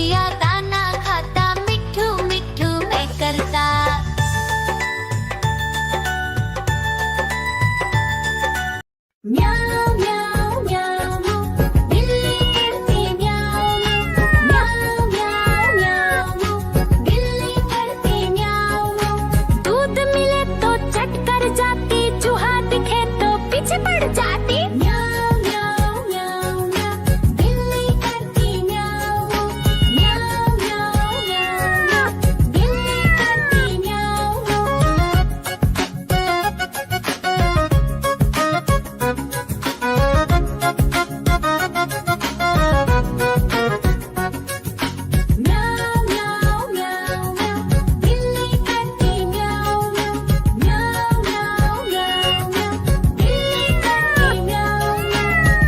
बकरिया दाना खाता, मिठू मिठू मैं करता। म्याऊ म्याऊ म्याऊ, बिल्ली करती म्याऊ म्याऊ म्याऊ म्याऊ, बिल्ली करती म्याऊ। दूध मिले तो चट कर जाती, चूहा दिखे तो पीछे पड़ जाती। म्याऊ म्याऊ म्याऊ म्याऊ, बिल्ली करती म्याऊ म्याऊ म्याऊ म्याऊ, बिल्ली करती म्याऊ। म्याऊ म्याऊ म्याऊ म्याऊ, बिल्ली करती म्याऊ म्याऊ म्याऊ म्याऊ म्याऊ, बिल्ली करती म्याऊ।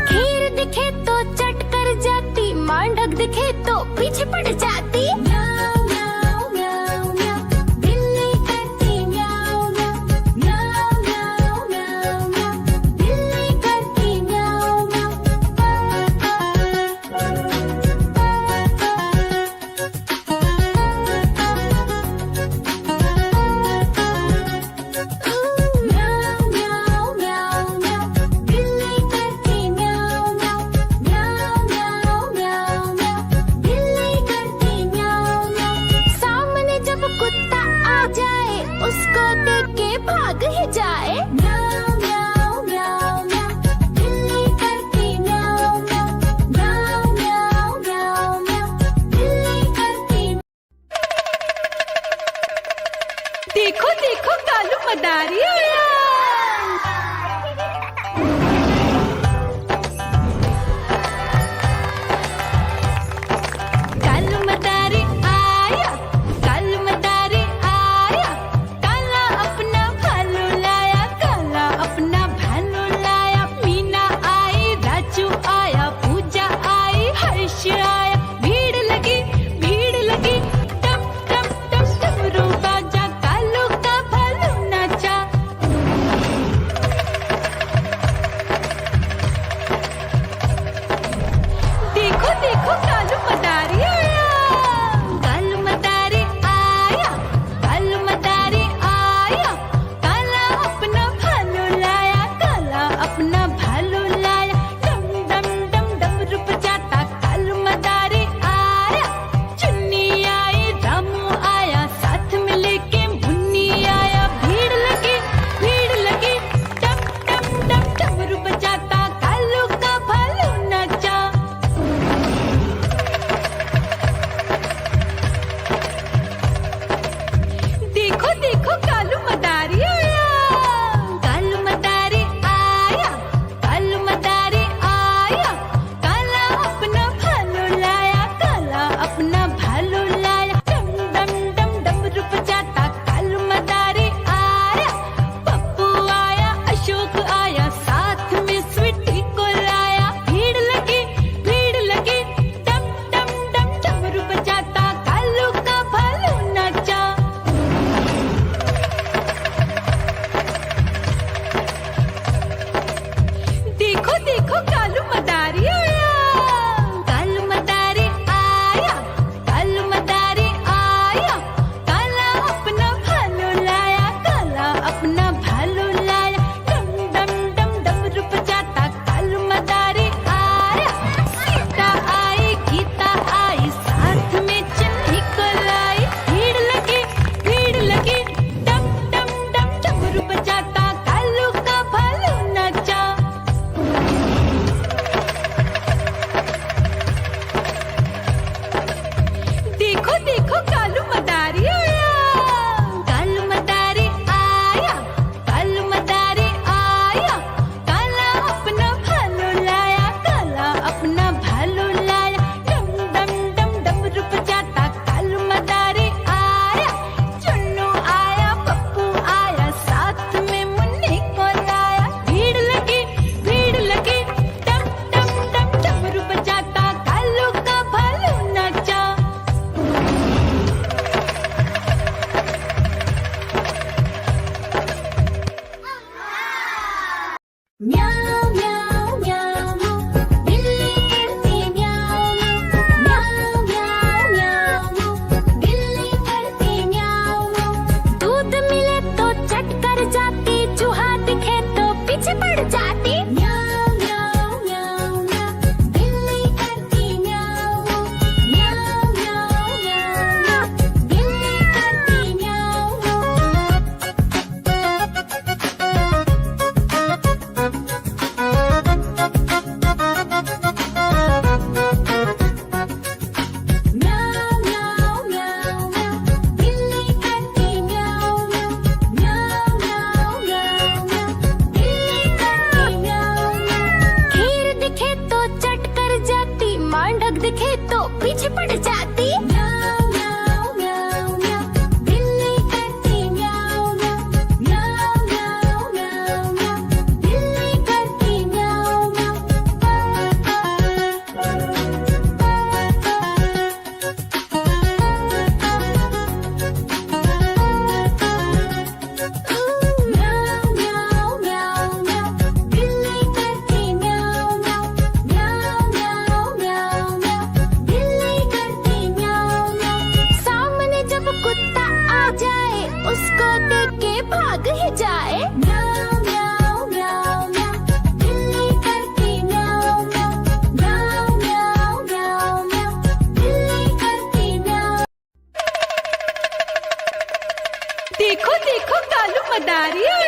खीर दिखे तो चट कर जाती, मांडक दिखे तो पीछे पड़ जाती। म्याऊ म्याऊ म्याऊ म्याऊ, बिल्ली करती म्याऊ म्याऊ म्याऊ म्याऊ म्याऊ, बिल्ली करती म्याऊ म्याऊ म्याऊ म्याऊ म्याऊ, बिल्ली करती म्याऊ म्याऊ म्याऊ म्याऊ म्याऊ, बिल्ली करती म्याऊ। सामने जब कुत्ता आ जाए, उसको देख के भाग ही जाए। म्याऊ म्याऊ म्याऊ म्याऊ, बिल्ली करती म्याऊ म्याऊ म्याऊ म्याऊ म्याऊ, बिल्ली करती। देखो देखो कालू मदारी आया। कालू मदारी आया, कालू मदारी आया, काला अपना भालू लाया, काला अपना भालू लाया। मीना आई, राजू आया, पूजा आई, हर्ष आया। भीड़ लगी टम टम टम डमरू बाजा, कालू का भालू नाचा। देखो देखो कालू मदारी आया, कालू मदारी आया, कालू मदारी आया, काला अपना भालू लाया, काला अपना भालू लाया। डम डम डम डमरू बजाता कालू मदारी पीछे पड़ जाती। म्याऊ म्याऊ म्याऊ म्याऊ, बिल्ली करती म्याऊ म्याऊ। म्याऊ म्याऊ म्याऊ म्याऊ, बिल्ली करती म्याऊ म्याऊ। म्याऊ म्याऊ म्याऊ, बिल्ली करती म्याऊ म्याऊ। म्याऊ म्याऊ म्याऊ म्याऊ, बिल्ली करती म्याऊ म्याऊ। सामने जब कुत्ता आ जाए, उसको देख के भाग ही जाए। म्याऊ म्याऊ म्याऊ म्याऊ, बिल्ली करती म्याऊ म्याऊ। म्याऊ म्याऊ म्याऊ म्याऊ, बिल्ली करती म्याऊ। देखो देखो कालू मदारी आ